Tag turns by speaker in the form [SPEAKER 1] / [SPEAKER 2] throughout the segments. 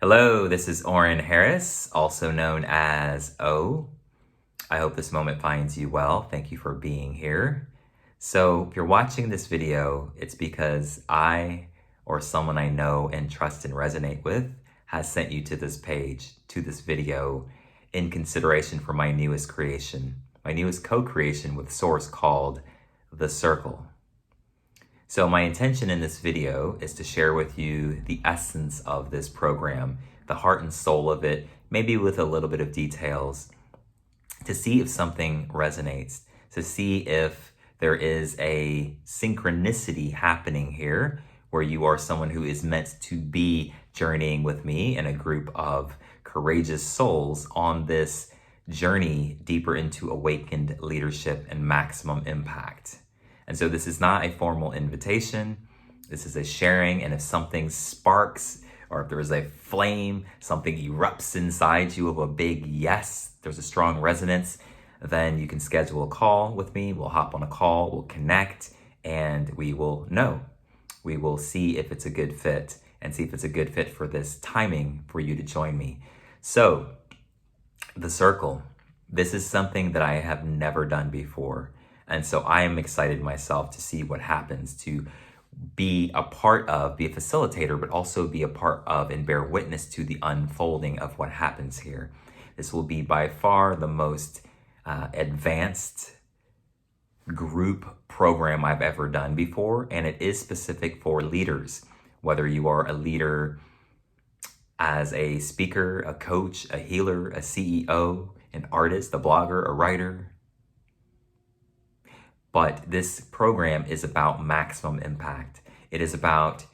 [SPEAKER 1] Hello, this is Oren Harris, also known as O. I hope this moment finds you well. Thank you for being here. So if you're watching this video, it's because I or someone I know and trust and resonate with has sent you to this page, to this video, in consideration for my newest creation, my newest co-creation with Source called The Circle. So my intention in this video is to share with you the essence of this program, the heart and soul of it, maybe with a little bit of details, to see if something resonates, to see if there is a synchronicity happening here where you are someone who is meant to be journeying with me and a group of courageous souls on this journey deeper into awakened leadership and maximum impact. And so this is not a formal invitation. This is a sharing. And if something sparks, or if there is a flame, something erupts inside you of a big yes, there's a strong resonance, then you can schedule a call with me. We'll hop on a call, we'll connect, and we will know. We will see if it's a good fit and see if it's a good fit for this timing for you to join me. So, The Circle. This is something that I have never done before. And so I am excited myself to see what happens, to be a part of, be a facilitator, but also be a part of and bear witness to the unfolding of what happens here. This will be by far the most advanced group program I've ever done before, and it is specific for leaders. Whether you are a leader as a speaker, a coach, a healer, a CEO, an artist, a blogger, a writer. But this program is about maximum impact. It is about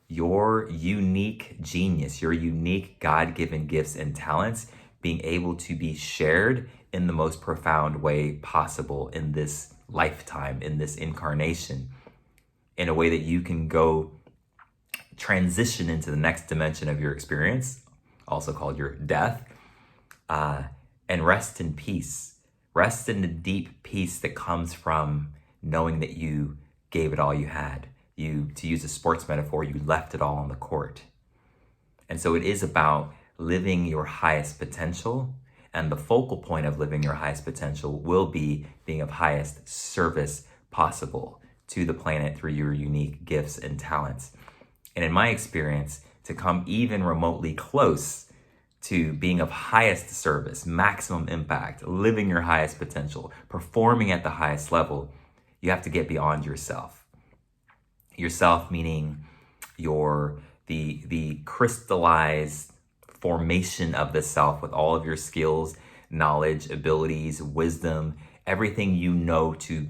[SPEAKER 1] your unique genius, your unique God-given gifts and talents being able to be shared in the most profound way possible in this lifetime, in this incarnation, in a way that you can go transition into the next dimension of your experience, also called your death, and rest in peace. Rest in the deep peace that comes from knowing that you gave it all you had. You, to use a sports metaphor, you left it all on the court. And so it is about living your highest potential, and the focal point of living your highest potential will be being of highest service possible to the planet through your unique gifts and talents. And in my experience, to come even remotely close to being of highest service, maximum impact, living your highest potential, performing at the highest level, you have to get beyond yourself. Yourself meaning the crystallized formation of the self with all of your skills, knowledge, abilities, wisdom, everything you know to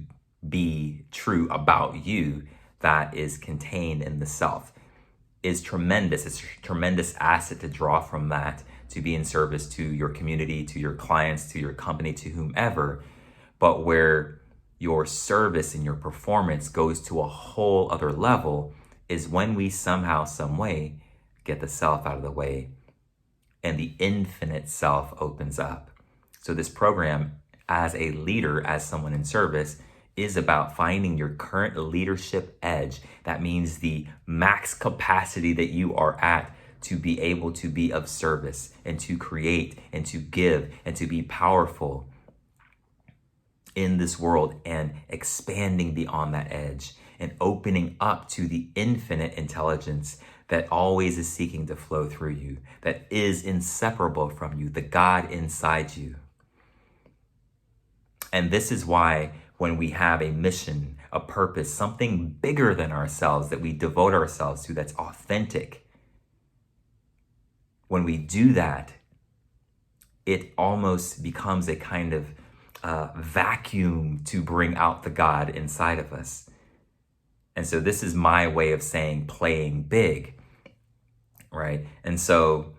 [SPEAKER 1] be true about you that is contained in the self is tremendous. It's a tremendous asset to draw from that, to be in service to your community, to your clients, to your company, to whomever. But where your service and your performance goes to a whole other level is when we somehow, some way, get the self out of the way and the infinite self opens up. So this program, as a leader, as someone in service, is about finding your current leadership edge. That means the max capacity that you are at to be able to be of service and to create and to give and to be powerful in this world, and expanding beyond that edge and opening up to the infinite intelligence that always is seeking to flow through you, that is inseparable from you, the God inside you. And this is why when we have a mission, a purpose, something bigger than ourselves that we devote ourselves to, that's authentic, when we do that, it almost becomes a kind of vacuum to bring out the God inside of us. And so this is my way of saying playing big, right? And so,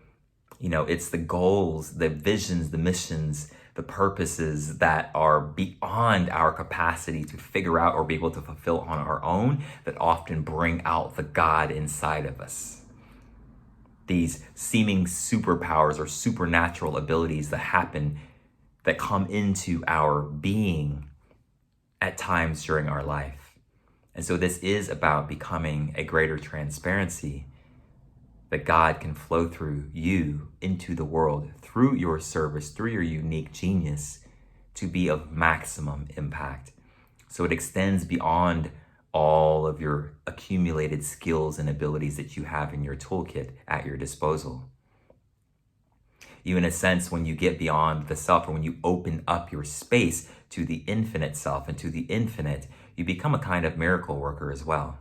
[SPEAKER 1] it's the goals, the visions, the missions, the purposes that are beyond our capacity to figure out or be able to fulfill on our own that often bring out the God inside of us. These seeming superpowers or supernatural abilities that come into our being at times during our life. And so this is about becoming a greater transparency that God can flow through you into the world through your service, through your unique genius, to be of maximum impact. So it extends beyond all of your accumulated skills and abilities that you have in your toolkit at your disposal. You, in a sense, when you get beyond the self, or when you open up your space to the infinite self and to the infinite, you become a kind of miracle worker as well.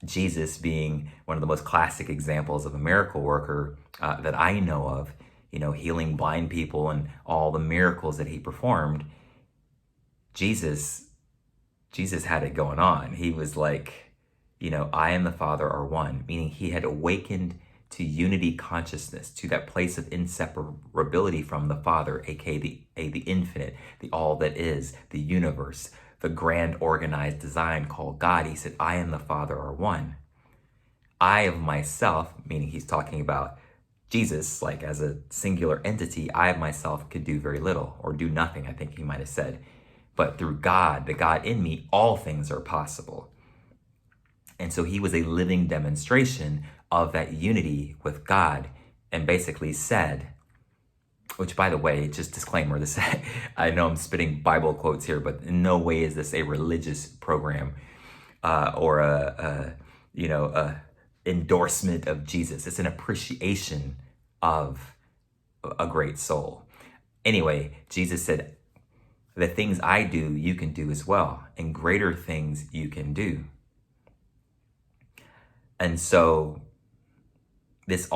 [SPEAKER 1] Jesus being one of the most classic examples of a miracle worker that I know of, healing blind people and all the miracles that he performed. Jesus had it going on. He was like, I and the Father are one, meaning he had awakened to unity consciousness, to that place of inseparability from the Father, aka the infinite, the all that is, the universe, the grand organized design called God. He said, I and the Father are one. I of myself, meaning he's talking about Jesus, like as a singular entity, I of myself could do very little or do nothing, I think he might have said. But through God, the God in me, all things are possible. And so he was a living demonstration of that unity with God, and basically said, which, by the way, just disclaimer, this I know I'm spitting Bible quotes here, but in no way is this a religious program or a endorsement of Jesus. It's an appreciation of a great soul. Anyway, Jesus said, the things I do, you can do as well, and greater things you can do. And so this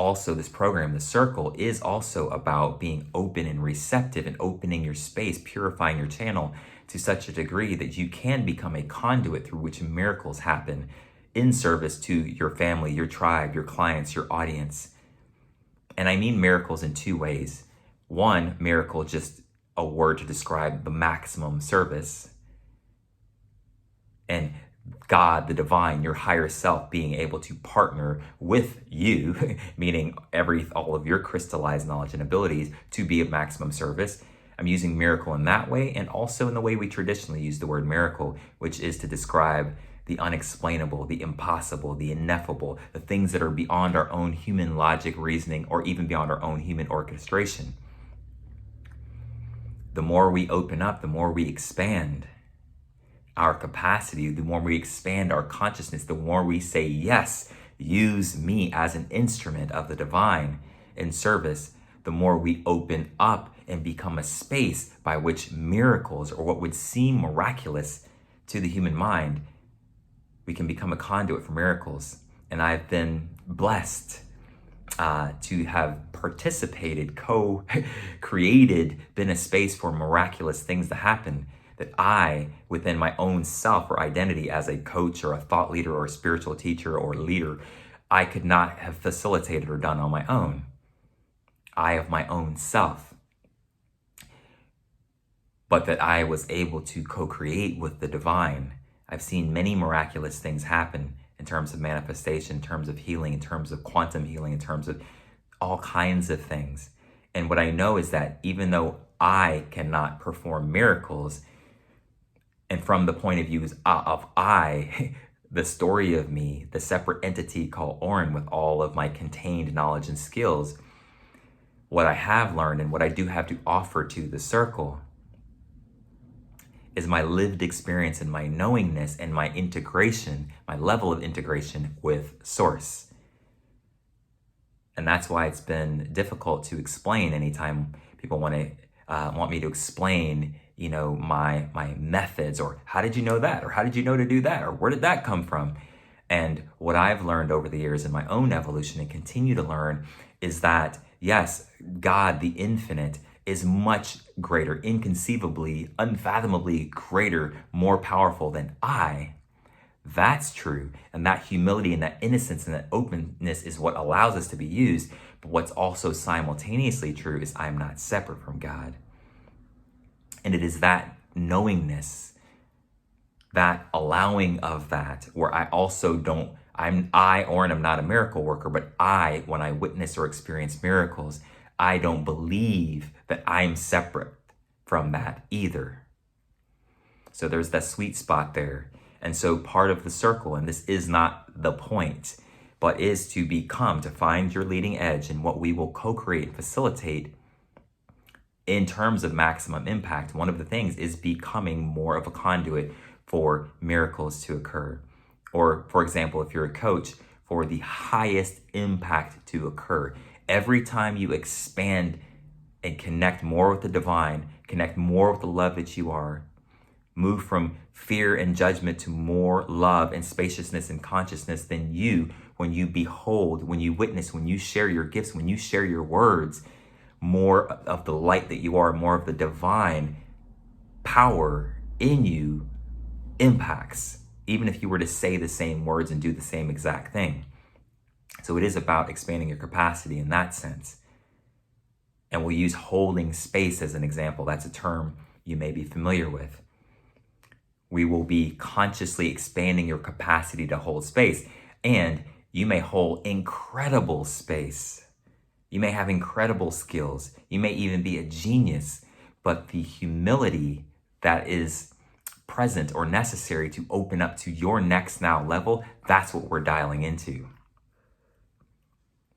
[SPEAKER 1] program, the Circle, is also about being open and receptive and opening your space, purifying your channel to such a degree that you can become a conduit through which miracles happen in service to your family, your tribe, your clients, your audience. And I mean miracles in two ways. One, miracle, just a word to describe the maximum service. And God, the divine, your higher self, being able to partner with you, meaning all of your crystallized knowledge and abilities to be of maximum service. I'm using miracle in that way, and also in the way we traditionally use the word miracle, which is to describe the unexplainable, the impossible, the ineffable, the things that are beyond our own human logic, reasoning, or even beyond our own human orchestration. The more we open up, the more we expand our capacity, the more we expand our consciousness, the more we say, yes, use me as an instrument of the divine in service, the more we open up and become a space by which miracles, or what would seem miraculous to the human mind, we can become a conduit for miracles. And I've been blessed to have participated, co-created, been a space for miraculous things to happen that I, within my own self or identity as a coach or a thought leader or a spiritual teacher or leader, I could not have facilitated or done on my own. I of my own self. But that I was able to co-create with the divine. I've seen many miraculous things happen in terms of manifestation, in terms of healing, in terms of quantum healing, in terms of all kinds of things. And what I know is that even though I cannot perform miracles, and from the point of view of I, the story of me, the separate entity called Oren with all of my contained knowledge and skills, what I have learned and what I do have to offer to the Circle is my lived experience and my knowingness and my integration, my level of integration with Source. And that's why it's been difficult to explain anytime people want me to explain, my methods, or how did you know that? Or how did you know to do that? Or where did that come from? And what I've learned over the years in my own evolution and continue to learn is that, yes, God, the infinite, is much greater, inconceivably, unfathomably greater, more powerful than I. That's true. And that humility and that innocence and that openness is what allows us to be used. But what's also simultaneously true is I'm not separate from God. And it is that knowingness, that allowing of that, where I also I'm not a miracle worker, but when I witness or experience miracles, I don't believe that I'm separate from that either. So there's that sweet spot there. And so part of the Circle, and this is not the point, but is to become, to find your leading edge and what we will co-create and facilitate in terms of maximum impact. One of the things is becoming more of a conduit for miracles to occur. Or, for example, if you're a coach, for the highest impact to occur. Every time you expand and connect more with the divine, connect more with the love that you are, move from fear and judgment to more love and spaciousness and consciousness, then when you behold, when you witness, when you share your gifts, when you share your words, more of the light that you are, more of the divine power in you impacts, even if you were to say the same words and do the same exact thing. So it is about expanding your capacity in that sense. And we'll use holding space as an example. That's a term you may be familiar with. We will be consciously expanding your capacity to hold space. And you may hold incredible space. You may have incredible skills. You may even be a genius. But the humility that is present or necessary to open up to your next now level, that's what we're dialing into.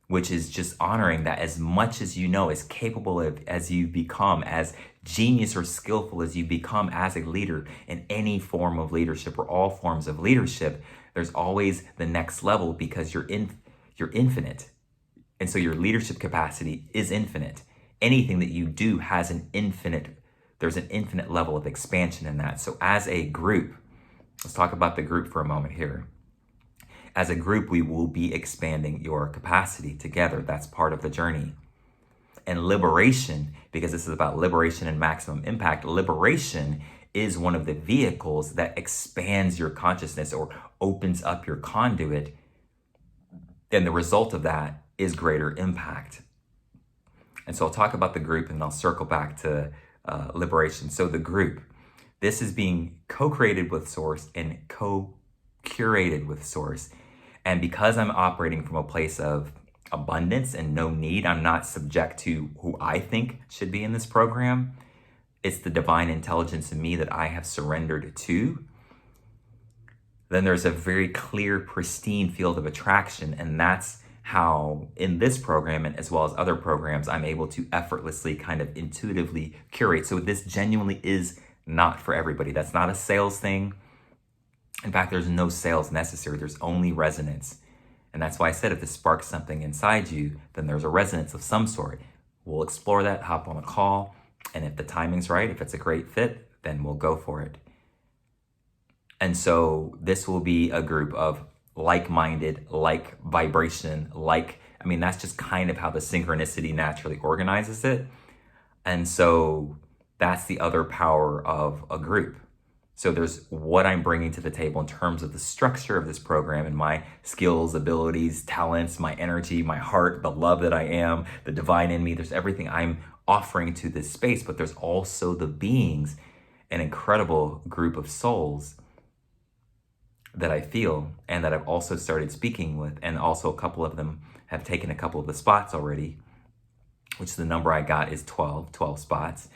[SPEAKER 1] Which is just honoring that as much as you know, as capable of as you become, as genius or skillful as you become as a leader in any form of leadership or all forms of leadership, there's always the next level because you're infinite. And so your leadership capacity is infinite. Anything that you do has there's an infinite level of expansion in that. So as a group, let's talk about the group for a moment here. As a group, we will be expanding your capacity together. That's part of the journey. And liberation, because this is about liberation and maximum impact, liberation is one of the vehicles that expands your consciousness or opens up your conduit. And the result of that is greater impact. And so I'll talk about the group and I'll circle back to liberation. So the group, this is being co-created with Source and co-curated with Source. And because I'm operating from a place of abundance and no need, I'm not subject to who I think should be in this program. It's the divine intelligence in me that I have surrendered to. Then there's a very clear, pristine field of attraction. And that's how in this program, and as well as other programs, I'm able to effortlessly kind of intuitively curate. So this genuinely is not for everybody. That's not a sales thing. In fact, there's no sales necessary. There's only resonance. And that's why I said if this sparks something inside you, then there's a resonance of some sort. We'll explore that, hop on a call. And if the timing's right, if it's a great fit, then we'll go for it. And so this will be a group of like-minded, like vibration, that's just kind of how the synchronicity naturally organizes it. And so that's the other power of a group. So there's what I'm bringing to the table in terms of the structure of this program and my skills, abilities, talents, my energy, my heart, the love that I am, the divine in me. There's everything I'm offering to this space, but there's also the beings, an incredible group of souls that I feel and that I've also started speaking with. And also a couple of them have taken a couple of the spots already, which the number I got is 12 spots.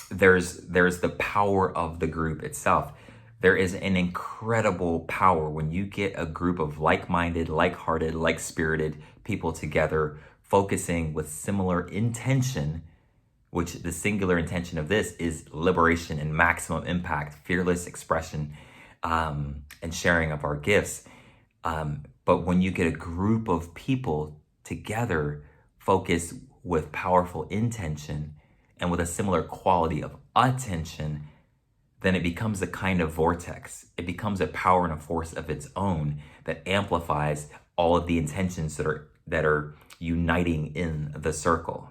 [SPEAKER 1] There's the power of the group itself. There is an incredible power when you get a group of like-minded, like-hearted, like-spirited people together, focusing with similar intention, which the singular intention of this is liberation and maximum impact, fearless expression, and sharing of our gifts. But when you get a group of people together, focused with powerful intention, and with a similar quality of attention, then it becomes a kind of vortex. It becomes a power and a force of its own that amplifies all of the intentions that are uniting in the circle.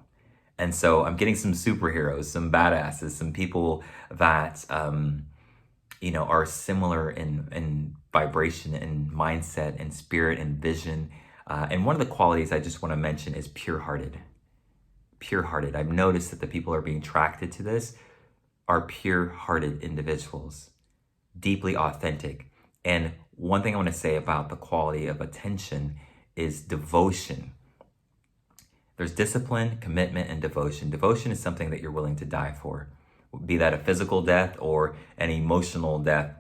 [SPEAKER 1] And so I'm getting some superheroes, some badasses, some people that are similar in vibration and mindset and spirit and vision. And one of the qualities I just want to mention is pure-hearted. Pure-hearted. I've noticed that the people who are being attracted to this are pure-hearted individuals, deeply authentic. And one thing I want to say about the quality of attention is devotion. There's discipline, commitment, and devotion. Devotion is something that you're willing to die for, be that a physical death or an emotional death,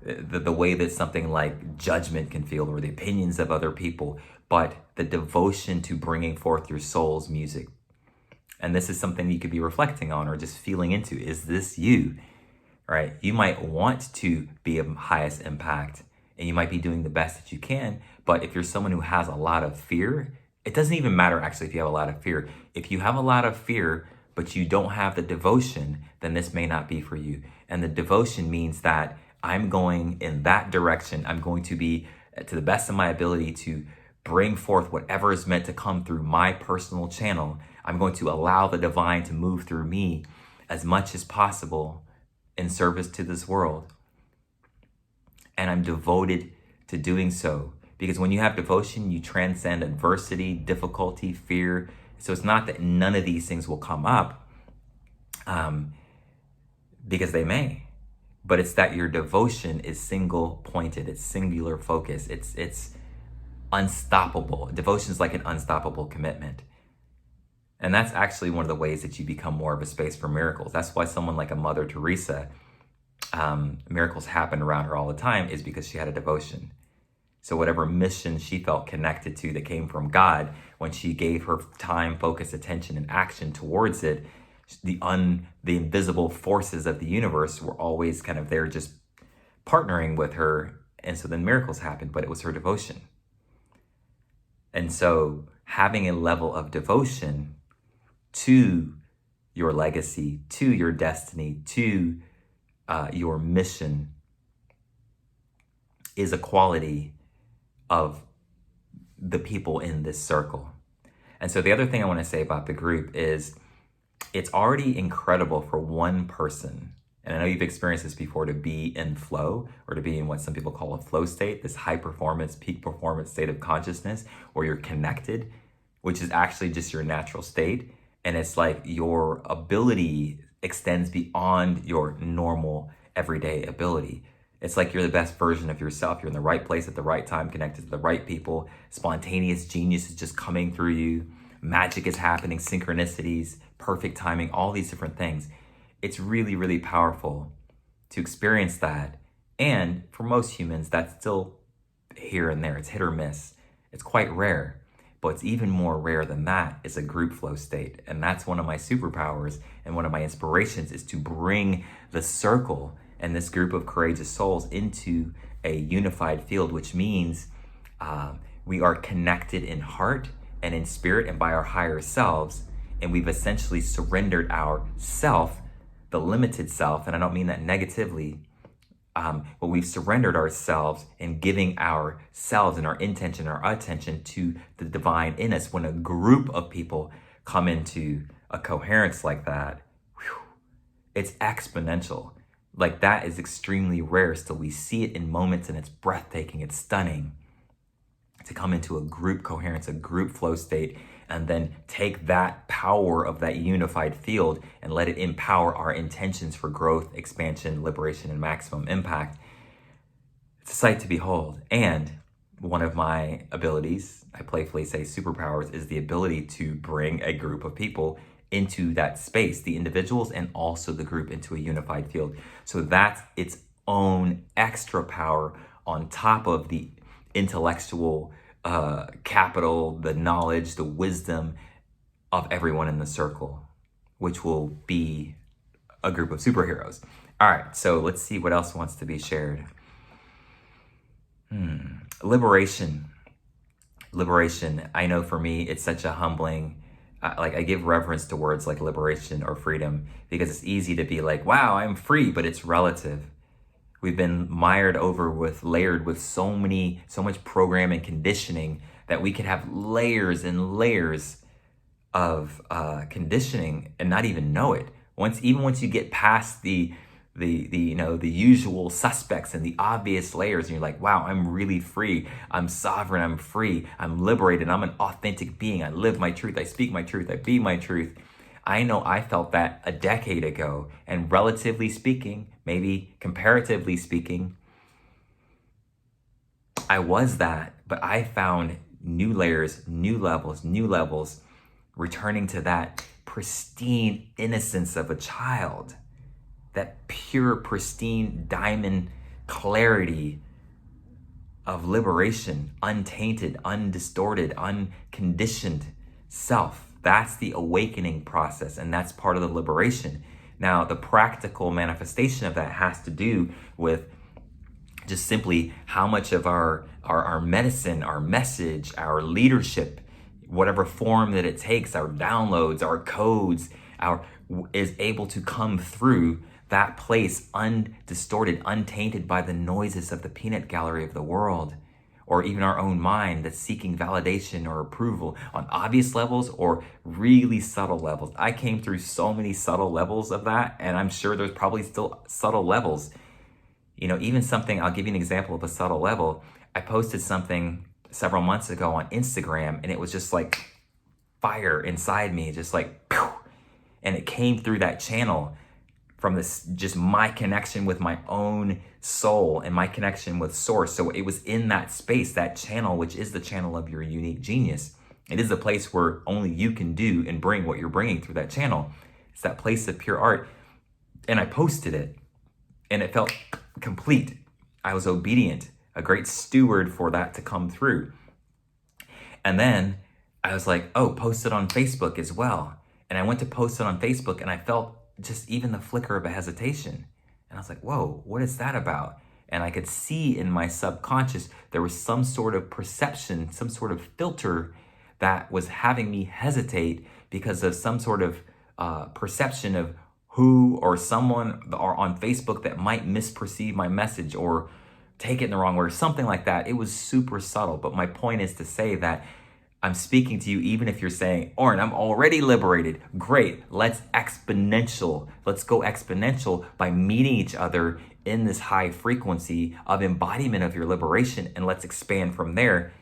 [SPEAKER 1] the way that something like judgment can feel or the opinions of other people, but the devotion to bringing forth your soul's music. And this is something you could be reflecting on or just feeling into. Is this you? Right? You might want to be of highest impact and you might be doing the best that you can. But if you're someone who has a lot of fear, it doesn't even matter actually if you have a lot of fear. If you have a lot of fear, but you don't have the devotion, then this may not be for you. And the devotion means that I'm going in that direction. I'm going to be, to the best of my ability, to bring forth whatever is meant to come through my personal channel. I'm going to allow the divine to move through me as much as possible in service to this world. And I'm devoted to doing so. Because when you have devotion, you transcend adversity, difficulty, fear. So it's not that none of these things will come up, because they may. But it's that your devotion is single pointed, it's singular focus, it's unstoppable. Devotion is like an unstoppable commitment. And that's actually one of the ways that you become more of a space for miracles. That's why someone like a Mother Teresa, miracles happen around her all the time, is because she had a devotion. So whatever mission she felt connected to that came from God, when she gave her time, focus, attention, and action towards it, the invisible forces of the universe were always kind of there just partnering with her. And so then miracles happened, but it was her devotion. And so having a level of devotion to your legacy, to your destiny, to your mission is a quality of the people in this circle. And so the other thing I want to say about the group is it's already incredible for one person, and I know you've experienced this before, to be in flow, or to be in what some people call a flow state, this high performance, peak performance state of consciousness where you're connected, which is actually just your natural state. And it's like your ability extends beyond your normal everyday ability. It's like you're the best version of yourself. You're in the right place at the right time, connected to the right people. Spontaneous genius is just coming through you. Magic is happening, synchronicities, perfect timing, all these different things. It's really, really powerful to experience that. And for most humans, that's still here and there. It's hit or miss. It's quite rare. But it's even more rare than that is a group flow state. And that's one of my superpowers and one of my inspirations, is to bring the circle and this group of courageous souls into a unified field, which means we are connected in heart and in spirit and by our higher selves. And we've essentially surrendered our self, the limited self, and I don't mean that negatively, but we've surrendered ourselves in giving ourselves and our intention, our attention to the divine in us. When a group of people come into a coherence like that, it's exponential. Like, that is extremely rare. Still, we see it in moments and it's breathtaking, it's stunning to come into a group coherence, a group flow state, and then take that power of that unified field and let it empower our intentions for growth, expansion, liberation, and maximum impact. It's a sight to behold. And one of my abilities, I playfully say superpowers, is the ability to bring a group of people into that space, the individuals and also the group, into a unified field. So that's its own extra power on top of the intellectual capital, the knowledge, the wisdom of everyone in the circle, which will be a group of superheroes. All right, so let's see what else wants to be shared. Liberation. I know for me, it's such a humbling, I give reverence to words like liberation or freedom, because it's easy to be like, wow, I'm free, but it's relative. We've been layered with so much programming, conditioning, that we could have layers and layers of conditioning and not even know it. Once you get past the usual suspects and the obvious layers, and you're like, wow, I'm really free. I'm sovereign. I'm free. I'm liberated. I'm an authentic being. I live my truth. I speak my truth. I be my truth. I know I felt that a decade ago, and relatively speaking, maybe comparatively speaking, I was that, but I found new layers, new levels, returning to that pristine innocence of a child, that pure, pristine diamond clarity of liberation, untainted, undistorted, unconditioned self. That's the awakening process, and that's part of the liberation. Now, the practical manifestation of that has to do with just simply how much of our medicine, our message, our leadership, whatever form that it takes, our downloads, our codes, is able to come through that place undistorted, untainted by the noises of the peanut gallery of the world, or even our own mind that's seeking validation or approval on obvious levels or really subtle levels. I came through so many subtle levels of that, and I'm sure there's probably still subtle levels. Even something, I'll give you an example of a subtle level. I posted something several months ago on Instagram, and it was just like fire inside me, just like, pew, and it came through that channel from this, just my connection with my own soul and my connection with source. So it was in that space, that channel, which is the channel of your unique genius. It is the place where only you can do and bring what you're bringing through that channel. It's that place of pure art. And I posted it, and it felt complete. I was obedient, a great steward for that to come through. And then I was like, oh, post it on Facebook as well. And I went to post it on Facebook, and I felt just even the flicker of a hesitation. And I was like, whoa, what is that about? And I could see in my subconscious, there was some sort of perception, some sort of filter that was having me hesitate because of some sort of perception of who or someone or on Facebook that might misperceive my message or take it in the wrong way or something like that. It was super subtle. But my point is to say that I'm speaking to you even if you're saying, Oren, I'm already liberated. Great, let's go exponential by meeting each other in this high frequency of embodiment of your liberation, and let's expand from there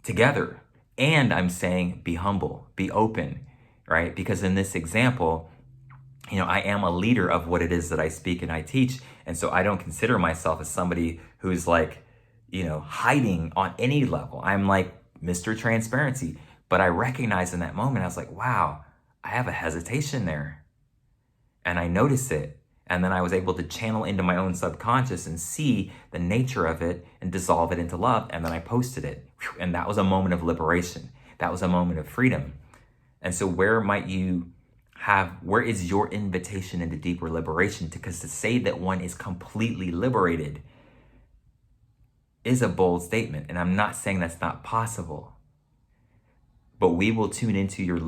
[SPEAKER 1] together. And I'm saying be humble, be open, right? Because in this example, I am a leader of what it is that I speak and I teach. And so I don't consider myself as somebody who's like, hiding on any level. I'm like Mr. Transparency. But I recognized in that moment, I was like, wow, I have a hesitation there. And I noticed it. And then I was able to channel into my own subconscious and see the nature of it and dissolve it into love. And then I posted it. And that was a moment of liberation. That was a moment of freedom. And so where is your invitation into deeper liberation? Because to say that one is completely liberated is a bold statement. And I'm not saying that's not possible. But we will tune into your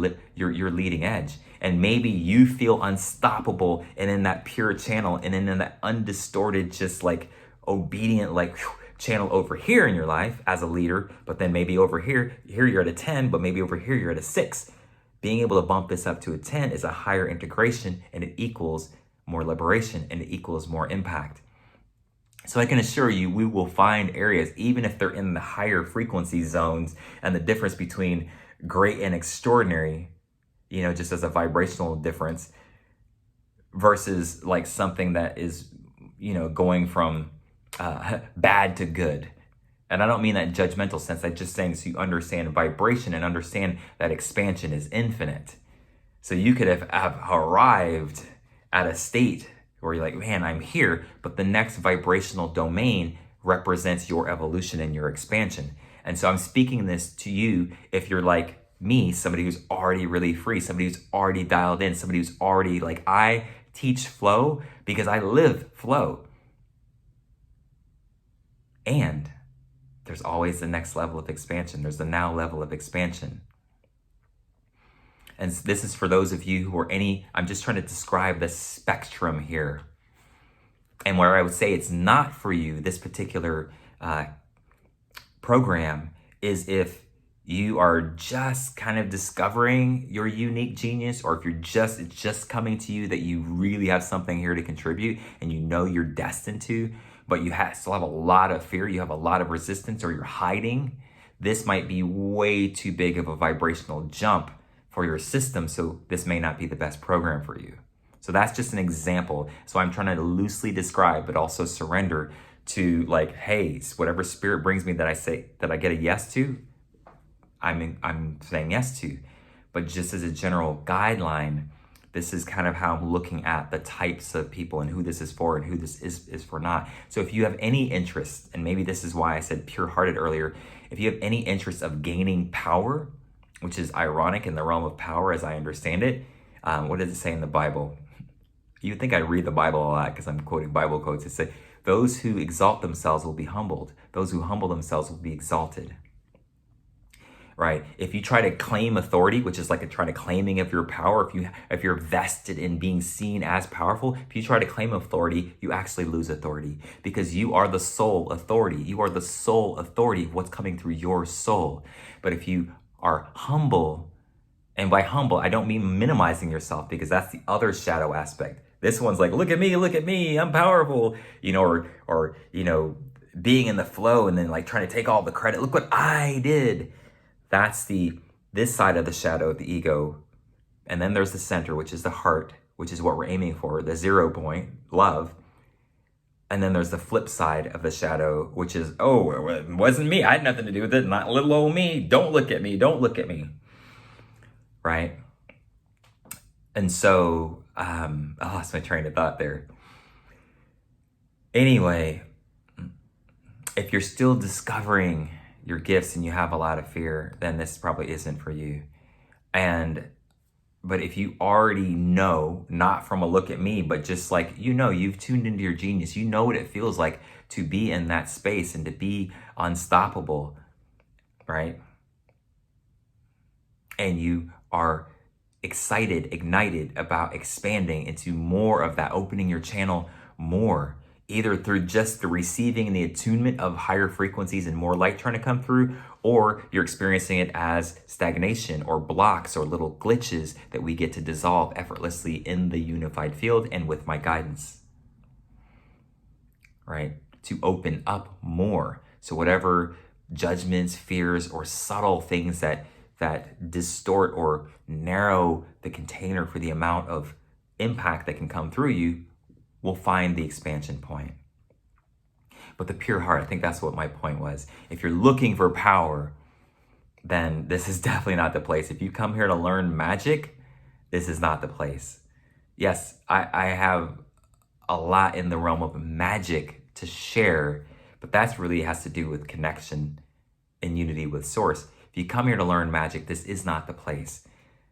[SPEAKER 1] leading edge. And maybe you feel unstoppable and in that pure channel and in that undistorted, just like obedient, like channel over here in your life as a leader. But then maybe over here you're at a 10, but maybe over here you're at a 6. Being able to bump this up to a 10 is a higher integration, and it equals more liberation, and it equals more impact. So I can assure you, we will find areas, even if they're in the higher frequency zones, and the difference between great and extraordinary, just as a vibrational difference, versus like something that is, going from bad to good. And I don't mean that in judgmental sense. I'm just saying so you understand vibration and understand that expansion is infinite. So you could have arrived at a state where you're like, man, I'm here. But the next vibrational domain represents your evolution and your expansion. And so I'm speaking this to you if you're like me, somebody who's already really free, somebody who's already dialed in, somebody who's already like, I teach flow because I live flow. And there's always the next level of expansion. There's the now level of expansion. And this is for those of you who are I'm just trying to describe the spectrum here. And where I would say it's not for you, this particular program, is if you are just kind of discovering your unique genius, or if it's just coming to you that you really have something here to contribute and you're destined to, but you still have a lot of fear, you have a lot of resistance, or you're hiding. This might be way too big of a vibrational jump for your system, so this may not be the best program for you. So that's just an example. So I'm trying to loosely describe, but also surrender to like, hey, whatever spirit brings me that I get a yes to, I'm saying yes to. But just as a general guideline, This is kind of how I'm looking at the types of people and who this is for and who this is for not. So if you have any interest, and maybe this is why I said pure-hearted earlier, if you have any interest of gaining power, which is ironic in the realm of power as I understand it, what does it say in the Bible? You'd think I read the Bible a lot because I'm quoting Bible quotes. It says, those who exalt themselves will be humbled. Those who humble themselves will be exalted. Right? If you try to claim authority, which is like a trying to claiming of your power, if you're vested in being seen as powerful, if you try to claim authority, you actually lose authority because you are the sole authority. You are the sole authority of what's coming through your soul. But if you are humble, and by humble, I don't mean minimizing yourself because that's the other shadow aspect. This one's like, look at me, I'm powerful, or being in the flow and then like trying to take all the credit. Look what I did. That's this side of the shadow of the ego. And then there's the center, which is the heart, which is what we're aiming for, the 0 point, love. And then there's the flip side of the shadow, which is, oh, it wasn't me. I had nothing to do with it. Not little old me. Don't look at me. Don't look at me. Right? And so, I lost my train of thought there. Anyway, if you're still discovering your gifts and you have a lot of fear, then this probably isn't for you. But if you already know, not from a look at me, but just like, you've tuned into your genius, you know what it feels like to be in that space and to be unstoppable, right? And you are excited, ignited about expanding into more of that, opening your channel more, either through just the receiving and the attunement of higher frequencies and more light trying to come through, or you're experiencing it as stagnation or blocks or little glitches that we get to dissolve effortlessly in the unified field and with my guidance, right? To open up more. So whatever judgments, fears, or subtle things that distort or narrow the container for the amount of impact that can come through you, will find the expansion point. But the pure heart, I think that's what my point was. If you're looking for power, then this is definitely not the place. If you come here to learn magic, this is not the place. Yes, I have a lot in the realm of magic to share, but that's really has to do with connection and unity with source. If you come here to learn magic, this is not the place.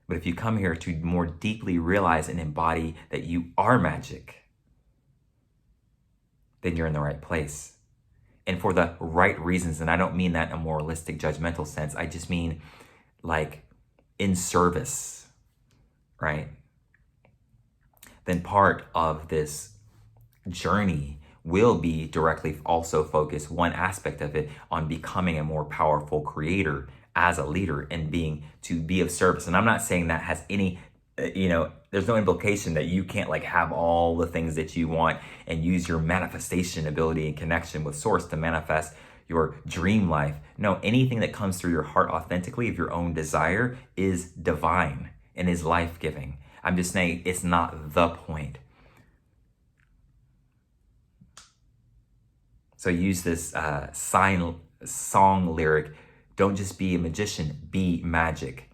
[SPEAKER 1] But if you come here to more deeply realize and embody that you are magic, then you're in the right place. And for the right reasons, and I don't mean that in a moralistic, judgmental sense. I just mean like in service, right? Then part of this journey will be directly also focused, one aspect of it, on becoming a more powerful creator as a leader and to be of service. And I'm not saying that has any, there's no implication that you can't like have all the things that you want and use your manifestation ability and connection with source to manifest your dream life. No, anything that comes through your heart authentically of your own desire is divine and is life-giving. I'm just saying it's not the point. So use this song lyric, don't just be a magician, be magic.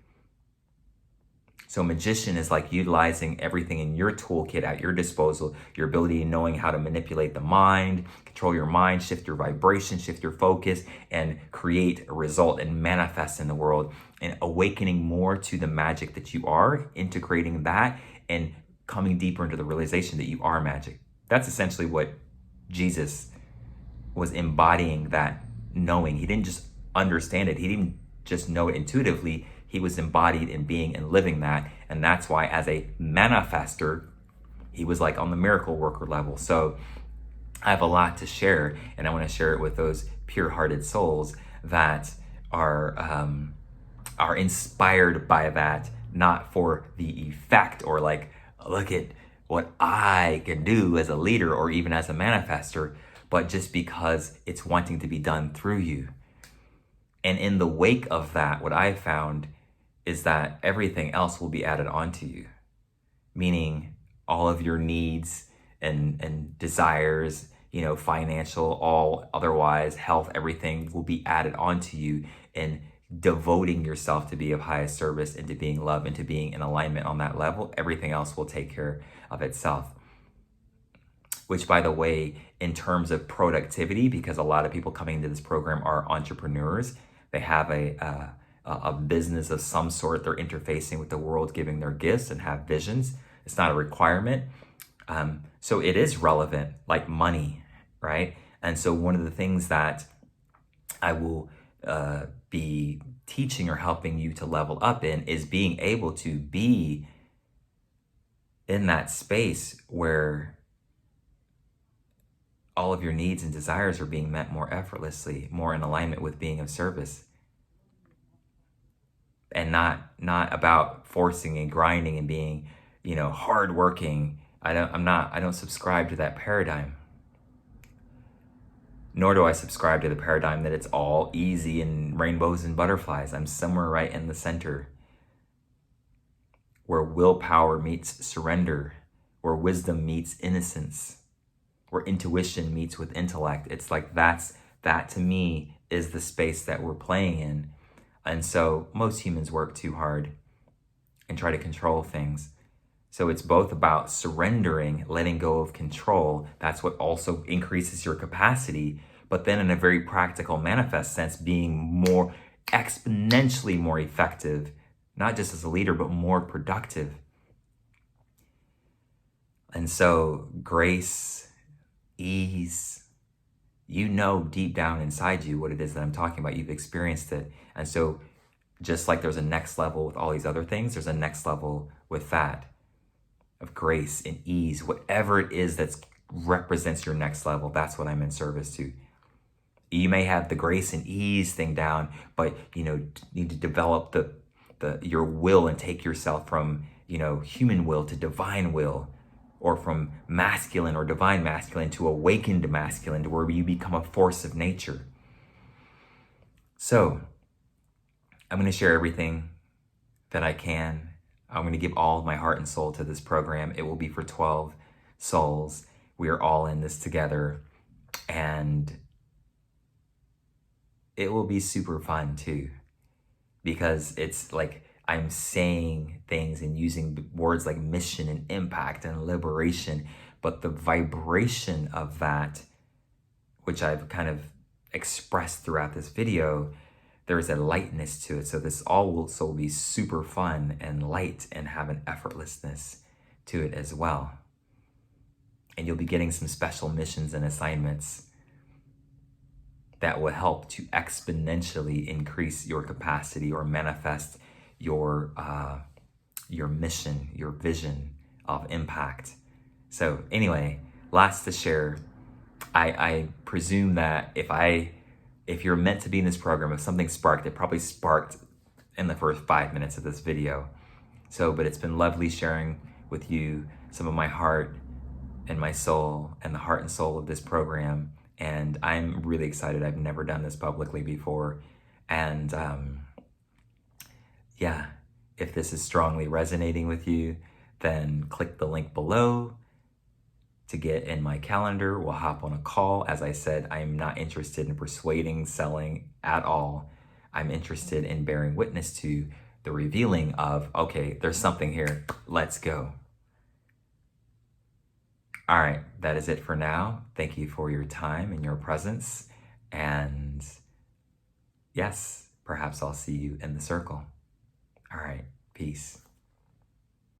[SPEAKER 1] So magician is like utilizing everything in your toolkit at your disposal, your ability in knowing how to manipulate the mind, control your mind, shift your vibration, shift your focus, and create a result and manifest in the world, and awakening more to the magic that you are, integrating that, and coming deeper into the realization that you are magic. That's essentially what Jesus was embodying, that knowing. He didn't just understand it. He didn't just know it intuitively. He was embodied in being and living that. And that's why as a manifester, he was like on the miracle worker level. So I have a lot to share, and I want to share it with those pure-hearted souls that are inspired by that, not for the effect or like, look at what I can do as a leader or even as a manifester, but just because it's wanting to be done through you. And in the wake of that, what I found is that everything else will be added onto you, meaning all of your needs and desires, financial, all otherwise, health, everything will be added onto you and devoting yourself to be of highest service and to being love and to being in alignment on that level, everything else will take care of itself. Which, by the way, in terms of productivity, because a lot of people coming into this program are entrepreneurs, they have a business of some sort, they're interfacing with the world, giving their gifts and have visions. It's not a requirement. So it is relevant, like money, right? And so one of the things that I will be teaching or helping you to level up in is being able to be in that space where all of your needs and desires are being met more effortlessly, more in alignment with being of service. And not about forcing and grinding and being, hardworking. I don't subscribe to that paradigm. Nor do I subscribe to the paradigm that it's all easy and rainbows and butterflies. I'm somewhere right in the center, where willpower meets surrender, where wisdom meets innocence, where intuition meets with intellect. It's like that to me is the space that we're playing in. And so most humans work too hard and try to control things. So it's both about surrendering, letting go of control. That's what also increases your capacity. But then in a very practical manifest sense, being more exponentially more effective, not just as a leader, but more productive. And so grace, ease, deep down inside you what it is that I'm talking about. You've experienced it. And so just like there's a next level with all these other things, there's a next level with that of grace and ease, whatever it is that represents your next level. That's what I'm in service to. You may have the grace and ease thing down, but need to develop your will and take yourself from human will to divine will, or from masculine or divine masculine to awakened masculine, to where you become a force of nature. So I'm going to share everything that I can. I'm going to give all of my heart and soul to this program. It will be for 12 souls. We are all in this together, and it will be super fun too, because it's like I'm saying things and using words like mission and impact and liberation, but the vibration of that, which I've kind of expressed throughout this video, there's a lightness to it. So this all will also be super fun and light and have an effortlessness to it as well. And you'll be getting some special missions and assignments that will help to exponentially increase your capacity or manifest your mission, your vision of impact. So anyway, lots to share. I presume that if you're meant to be in this program, if something sparked, it probably sparked in the first 5 minutes of this video. But it's been lovely sharing with you some of my heart and my soul and the heart and soul of this program. And I'm really excited. I've never done this publicly before. And if this is strongly resonating with you, then click the link below to get in my calendar. We'll hop on a call. As I said, I'm not interested in persuading, selling at all. I'm interested in bearing witness to the revealing of, okay, there's something here. Let's go. All right, that is it for now. Thank you for your time and your presence. And yes, perhaps I'll see you in the circle. All right, peace.